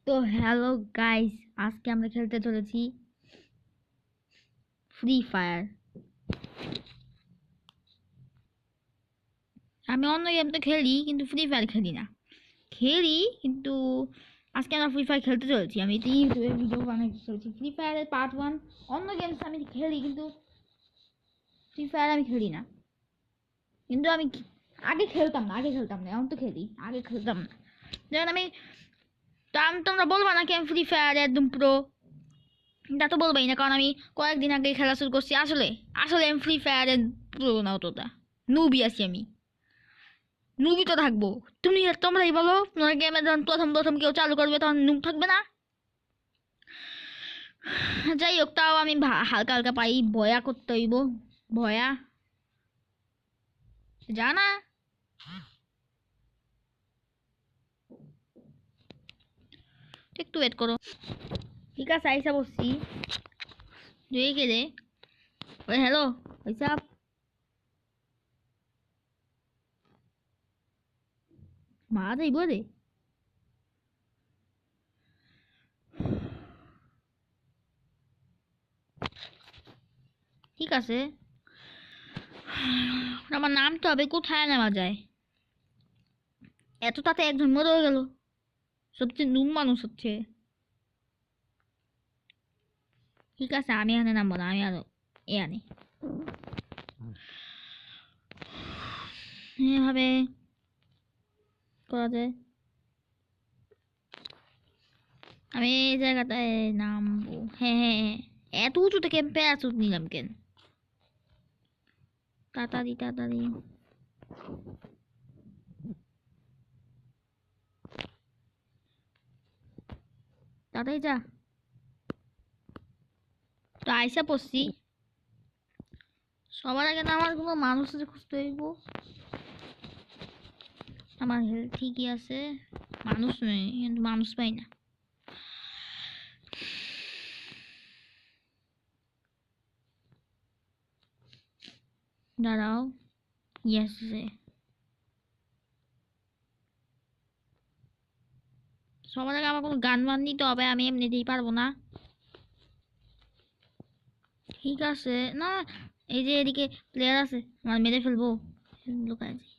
তো hello guys, আজকে আমরা খেলতে চলেছি ফ্রি ফায়ার। আমি অন্য গেম তো খেলি, কিন্তু ফ্রি ফায়ার খেলি না। কিন্তু আজকে আমরা ফ্রি ফায়ার খেলতে চলেছি। আমি ইউটিউবে ভিডিও বানাতে চলেছি ফ্রি ফায়ারের পার্ট 1। অন্য গেমস আমি খেলি, কিন্তু ফ্রি ফায়ার আমি খেলি না। কিন্তু আমি আগে খেলতাম না, এখন তো খেলি, আগে খেলতাম না। যেমন তোমরা বলবা নাকি আমি ফ্রি ফায়ার একদম প্রো? তা তো বলবেই না, কারণ আমি কয়েকদিন আগে খেলা শুরু করছি। আসলে আমি ফ্রি ফায়ারের প্রো না, অতটা নুবই আছি আমি। নুবই তো থাকবো। তোমরাই বলো, তোমার গেমে যখন প্রথম কেউ চালু করবে তখন নুব থাকবে না? যাই হোক, তাও আমি হালকা হালকা পাই। ভয়া করতে হইব, ভয়া জানা। একটু ওয়েট করো। ঠিক আছে, আইসা বসছি। জুয়ে কে রে? ওই হ্যালো, ওইসব মা যাইব রে। ঠিক আছে, আমার নামতে হবে। কোথায় নেওয়া যায়? এত তাতে একজন মরে গেল, সবচেয়ে নুম মানুষ হচ্ছে। ঠিক আছে, আমি এখানে নামবো না, আমি আরো এ আনি। এভাবে করা যায়। আমি এই জায়গাটায় নামবো। হ্যাঁ হ্যাঁ হ্যাঁ, এত উঁচুতে প্যারাচুট নিলাম কেন? তাড়াতাড়ি তাড়াতাড়ি। তাড়াতাড়ি যা। তো আইসা পড়ছি। সবার আগে না আমার কোনো মানুষের খুঁজতে হইব। আমার হেলথ ঠিকই আছে, মানুষ নেই, কিন্তু মানুষ পাই না। দাঁড়াও, ইয়েস। সবার আগে আমার কোনো গান নিতে হবে, আমি এমনিতেই পারবো না। ঠিক আছে না, এই যে এদিকে প্লেয়ার আছে, আমার মেরে ফেলবো। লুকায় আছি।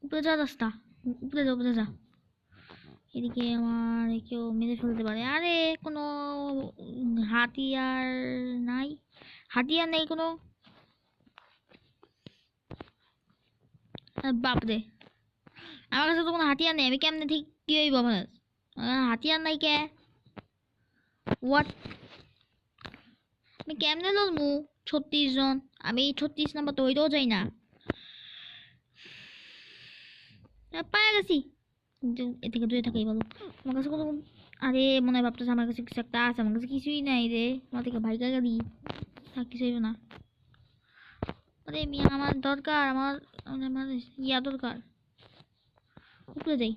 উপরে যা রাস্তা, উপরে যা। এদিকে আমার কেউ মেরে ফেলতে পারে। আরে কোনো হাতিয়ার নাই, কোনো। বাপরে, আমার কাছে তো কোনো হাতিয়ার নেই। আমি কেমনে ঠিক কি হইব আমার? হাতিয়ার নাই কে? হোয়াট? আমি কেমনে লড়মু 36 জন? আমি 36 নাম্বার তো হইতেও যাই না। পায়ে গেছি, কিন্তু এ থেকে দূরে থাকাই ভালো। আমার কাছে কোনো, আরে মনে হয় ভাবতেছে আমার কাছে কিছু একটা আছে। আমার কাছে কিছুই নাই রে। আমার থেকে ভাইকা গেলি, থাক কিছু হইব না। আরে মিয়া, আমার দরকার, আমার আমার ইয়া দরকার। উপরে যাই।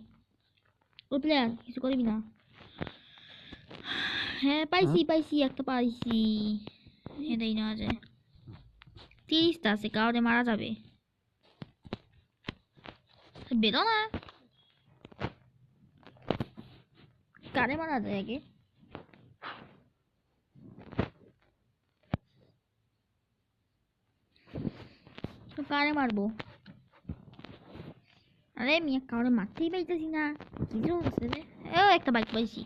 ও প্লেয়ার, কিছু করবি না? হ্যাঁ পাইছি, একটা পাইছি। এটাই নেওয়া যায়। 30টা আছে, কাউরে মারা যাবে। বেরো না, কারে মারা যায় আগে? তো কারে মারবো? আরে মিয়া, কাউরে মারতেই পাইতেছি না। কি চলতেছে রে? ও একটা বাইক পাইছি।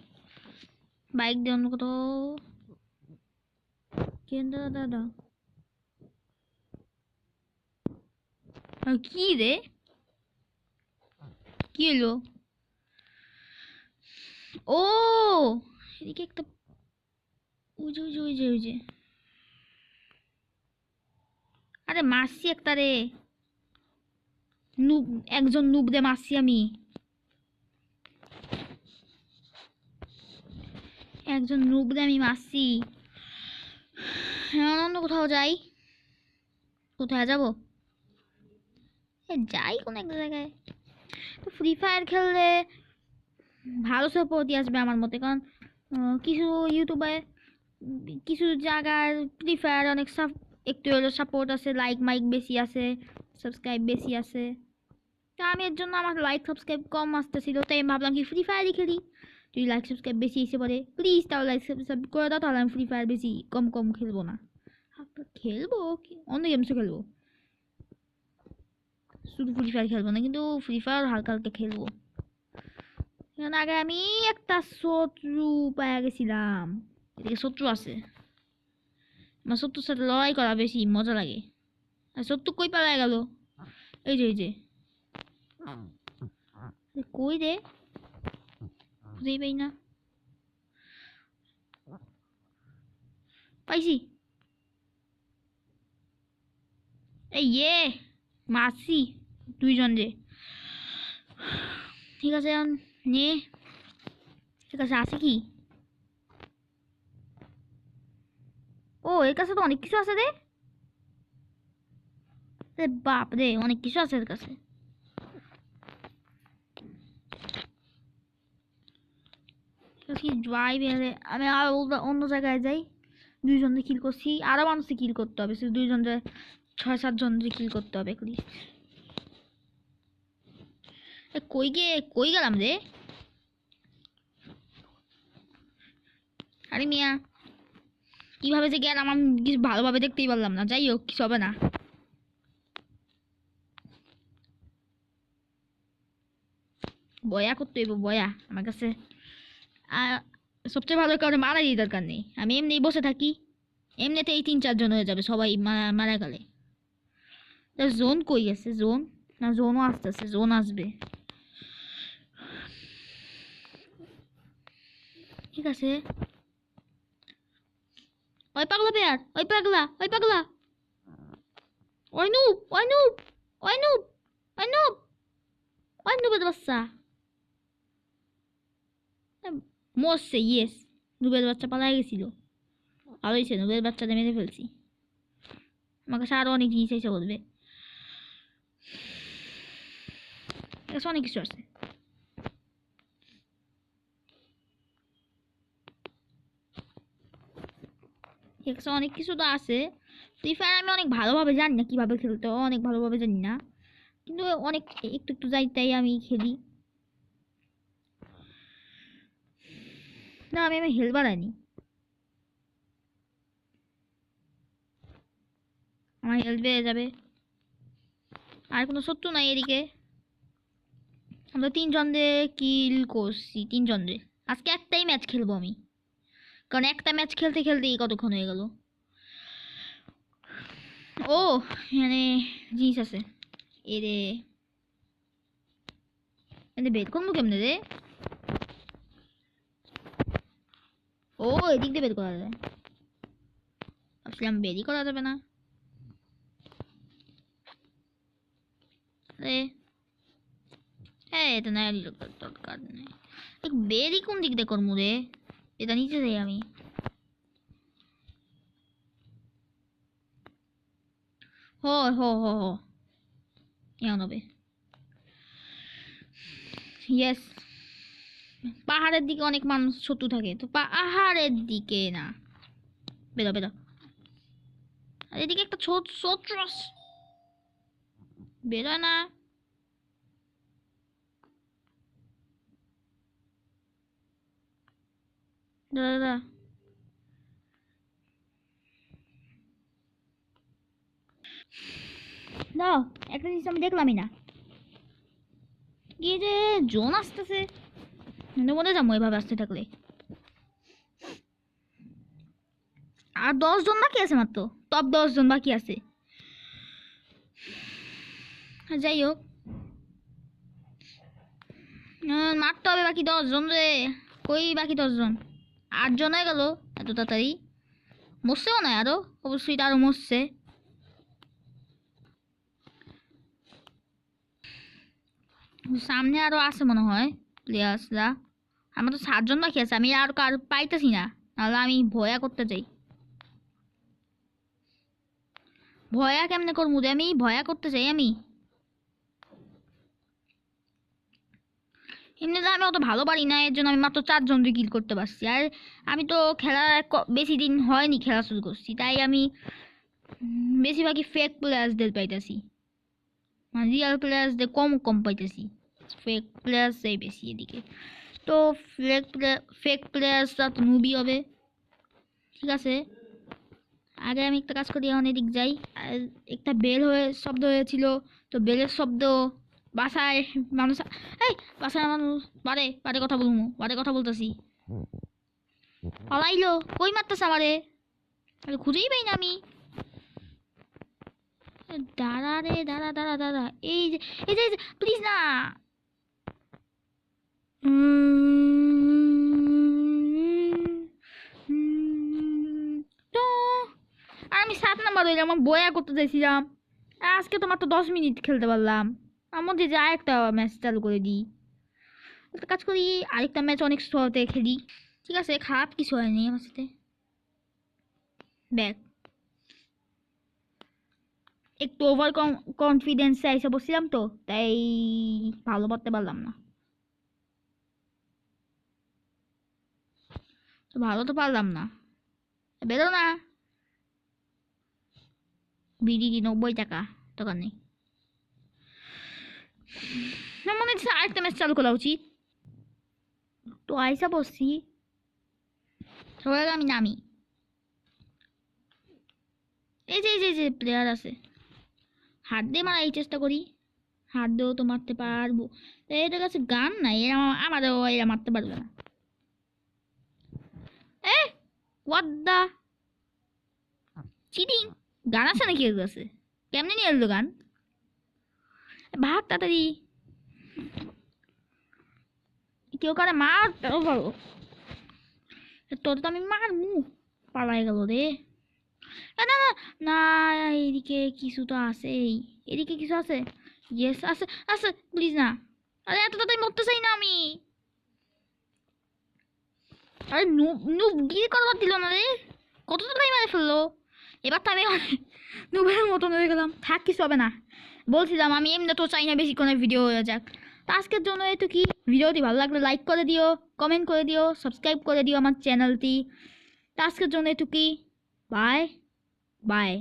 বাইক দিয়ে অন্য কোথাও। কেন্দ্র দাদা, কি রে? কি হলো? ও, এদিকে একটা, ওই যে আরে মারছি একটা রে। নুব, একজন নুব দে মারছি আমি। একজন নুব দে আমি মারছি। এখন অন্য কোথাও যাই। কোথায় যাবো? যাই কোন একটা জায়গায়। তো ফ্রি ফায়ার খেললে ভালো সাপোর্টই আসবে আমার মতে, কারণ কিছু ইউটিউবে, কিছু জায়গার ফ্রি ফায়ার অনেক একটু হলো সাপোর্ট আছে, লাইক মাইক বেশি আছে, সাবস্ক্রাইব বেশি আছে। তা আমি এর জন্য আমার লাইক সাবস্ক্রাইব কম আসতেছিল, তাই আমি ভাবলাম কি ফ্রি ফায়ারই খেলি। যদি লাইক সাবস্ক্রাইব বেশি এসে পড়ে প্লিজ তাহলে লাইক সাবস্ক্রাইব করে দাও, তাহলে আমি ফ্রি ফায়ার বেশি কম কম খেলবো না। খেলবো অন্য গেমসও খেলবো, শুধু ফ্রি ফায়ার খেলবো না, কিন্তু ফ্রি ফায়ার হালকা হালকা খেলবো। কারণ আগে আমি একটা শত্রু পাইয়া গেছিলাম, এদিকে শত্রু আছে, আমার শত্রুর সাথে লড়াই করা বেশি মজা লাগে। আর শত্রু কই পালায় গেল? এই যে এই যে কই রে, খুঁজেই পাই না। পাইছি, এই মারছি দুইজন রে। ঠিক আছে নে, ঠিক আছে আছে কি? ও এর কাছে তো অনেক কিছু আছে রে, বাপ রে অনেক কিছু আছে এর কাছে। ড্রাইভ আমি আর অন্য জায়গায় যাই। দুইজনকে কিল করছি, আরো মানুষকে কিল করতে হবে, শুধু দুইজনকে 6-7 জনকে কিল করতে হবে। কই গেলাম রে? আরে মিয়া কিভাবে যে গেলাম আমি কিছু ভালোভাবে দেখতেই পারলাম না। যাই হোক কিছু হবে না। বয়া করতে হইব, বয়া আমার কাছে সবচেয়ে ভালো কারণে মারারই দরকার নেই, আমি এমনি বসে থাকি, এমনিতেই 3-4 জন হয়ে যাবে সবাই মারা গেলে। জোন কই গেছে? জোন না, জোনও আসতেছে, জোন আসবে। ঠিক আছে, ওই পাগলা পেয়ার, ওই পাগলা, ওই পাগলা, ওই নুব, ওই নুব, ওই নুব, ওই নুব, ওই নুবের বাচ্চা মরছে। ইয়েস, নুবের বাচ্চা পালায় গেছিল, ভালো হয়েছে নুবের বাচ্চাটা মেরে ফেলছি। আমার কাছে আরো অনেক জিনিস এসে বলবে, অনেক কিছু আছে। ঠিক আছে, অনেক কিছু তো আছে। ফ্রি ফায়ার আমি অনেক ভালোভাবে জানি না কিভাবে খেলতে হয়, অনেক ভালোভাবে জানি না, কিন্তু অনেক একটু একটু যাই, তাই আমি খেলি না। আমি হেল বাড়াইনি, আমার হেলথ বেড়ে যাবে। আর কোনো শত্রু নাই এদিকে, আমরা 3 জন কিল করছি, 3 জন রে। আজকে একটাই ম্যাচ খেলবো আমি, কারণ একটা ম্যাচ খেলতে খেলতেই কতক্ষণ হয়ে গেল। ও মানে জিনিস আছে এরে, বের করবো কেমনে রে? ও এদিক দিয়ে বের করা যায়, ভাবছিলাম বেরই করা যাবে না। আরে হ্যাঁ, এটা না দরকার নেই। বেরই কোন দিক দিয়ে করবো রে? এটা নিচে যাই আমি। হো হো হো হো এমন হবে। ইয়েস, পাহাড়ের দিকে অনেক মানুষ শত্রু থাকে, তো পাহাড়ের দিকে না। বেরো বেরো, আর এদিকে একটা ছোট শত্রু বেরো না। দাদা দাও, একটা জিনিস আমি দেখলামই না, কি যে জোন আসতেছে, মনে যাবো এভাবে আসতে থাকলে। আর 10 জন বাকি আছে মাত্র, টপ 10 জন বাকি আছে। যাই হোক মারতে হবে বাকি 10 জন রে। কই বাকি 10 জন? 8 জন হয়ে গেল এত তাড়াতাড়ি? মরছেও না আরো, অবশ্যই আরো মরছে। সামনে আরো আছে মনে হয় প্লেয়ার্সরা। আমার তো 7 জন বাকি আছে, আমি আর কার পাইতেছি না, নাহলে আমি ভয়া করতে চাই। ভয়া কেমনে করবো রে? আমি ভয়া করতে চাই আমি। এমনিতে আমি অত ভালো পারি না, এর জন্য আমি মাত্র 4 জন কিল করতে পারছি। আর আমি তো খেলা বেশি দিন হয়নি খেলা শুরু করছি, তাই আমি বেশিরভাগই ফেক প্লেয়ার্সদের পাইতেছি। মানে রিয়েল প্লেয়ার্সদের কম পাইতেছি, ফেক প্লেয়ার্সই বেশি এদিকে। তো ফেক প্লেয়ার্সরা তো নুবই হবে। ঠিক আছে, আগে আমি একটা কাজ করি, এখন এদিক যাই। আর একটা বেল হয়ে শব্দ হয়েছিল, তো বেলের শব্দ বাসায় মানুষ, এই বাসায় মানুষ বারে কথা বলবো, বারে কথা বলতেছি। পালাইলো, কই মারতেছে আমারে, খুঁজেই পাই না আমি। দাঁড়া রে, দাঁড়া, এই যে প্লিজ না। তো আর আমি 7 নাম্বার হইলাম, আমার বয়া করতে চাইছিলাম। আজকে তো মাত্র 10 মিনিট খেলতে পারলাম। আমার মধ্যে যে আরেকটা ম্যাচ চালু করে দিই, একটা কাজ করি, আরেকটা ম্যাচ অনেক স্লোতে খেলি। ঠিক আছে, খারাপ কিছু হয়নি আমার সাথে। দেখ, একটু ওভার কনফিডেন্সে এসে বসছিলাম, তো তাই ভালো করতে পারলাম না। তো ভালো তো পারলাম না, বেরো না। বিডি 90 টাকা দোকানে। মনে হচ্ছে আরেকটা ম্যাচ চালু করা উচিত। তো আইসা বসছি, সবাই আমি নামি। এই যে প্লেয়ার আছে, হাত দিয়ে মারার চেষ্টা করি। হাত দিয়েও তো মারতে পারবো, এটার কাছে গান নাই, এরা আমারও এরা মারতে পারবে না। এ হোয়াট দা চিটিং, গান আছে নাকি এর কাছে? কেমনে নিয়ে এলো গান? ভাগ তাড়াতাড়ি, কেউ কারে মার পারো, তোর তো আমি মারমু। পালাই গেল রে। না না না না, এদিকে কিছু তো আছেই, এদিকে কিছু আছে। ইয়েস, আছে আছে, প্লিজ না। আরে এত তাড়াতাড়ি মরতে চাই না আমি। আরে নুব নুব গিয়ে করবার দিল না রে, কত তাড়াতাড়ি মারে ফেললো। এবার তো আমি নুবের মতন হয়ে গেলাম। থাক, কিছু হবে না, বলছিলাম আমি এমনি তো চাই না বেশিক্ষণের ভিডিও হয়ে যাক। তো আজকের জন্য এতো কি, ভিডিওটি ভালো লাগলে লাইক করে দিও, কমেন্ট করে দিও, সাবস্ক্রাইব করে দিও আমার চ্যানেলটি। তো আজকের জন্য এটুকুই, বাই বাই।